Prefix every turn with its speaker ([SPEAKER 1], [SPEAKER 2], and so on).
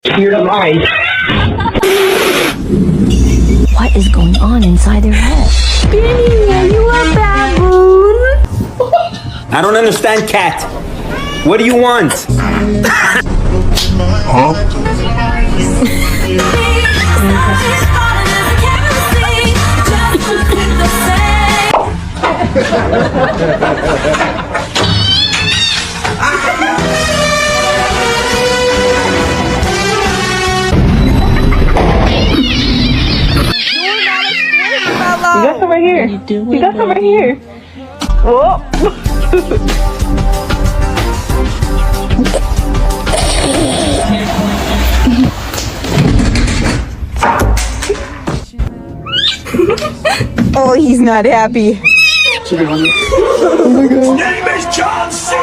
[SPEAKER 1] You're lying.
[SPEAKER 2] What is going on inside their head?
[SPEAKER 3] Benny, are you a baboon?
[SPEAKER 4] I don't understand, cat. What do you want?
[SPEAKER 1] You got some right here. You got some right here. Whoa.
[SPEAKER 3] Oh, he's not happy.
[SPEAKER 4] Name is John C.